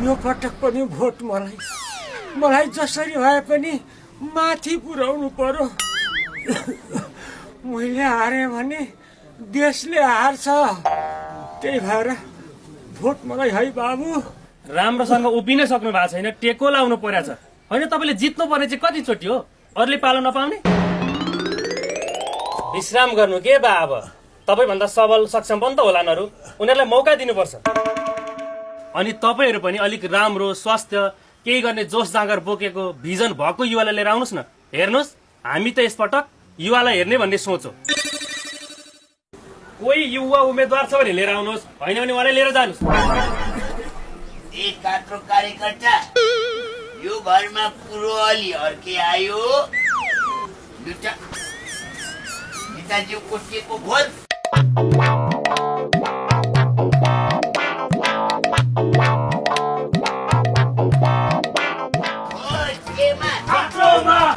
यो पटक पनि भोट मलाई जसरी भए पनि माथि पुर्याउनु पर्यो। मैले हारेँ भने देशले हार्छ, त्यही भएर भोट मलाई है बाबु। राम्रोसँग उभिनै सक्नु भएको छैन, टेको लाउनु पर्या छ। होइन तपाईँले जित्नु पर्ने चाहिँ कतिचोटि हो? अरूले पालो नपाउने? विश्राम गर्नु के बा? अब तपाईँभन्दा सबल सक्षम पनि त होलान् अरू, उनीहरूलाई मौका दिनुपर्छ। अनि तपाईँहरू पनि अलिक राम्रो स्वास्थ्य केही गर्ने जोस जाँगर बोकेको भिजन भएको युवालाई लिएर आउनुहोस् न। हेर्नुहोस्, हामी त यसपटक युवालाई हेर्ने भन्ने सोच हो। कोही युवा उम्मेद्वार छ भने लिएर आउनुहोस्, होइन भने उहाँलाई लिएर जानुहोस्। कात्रो कार्यकर्ता, यो घरमा कुरो अलि अर्कै आयो। नेताजी कोटिएको भोट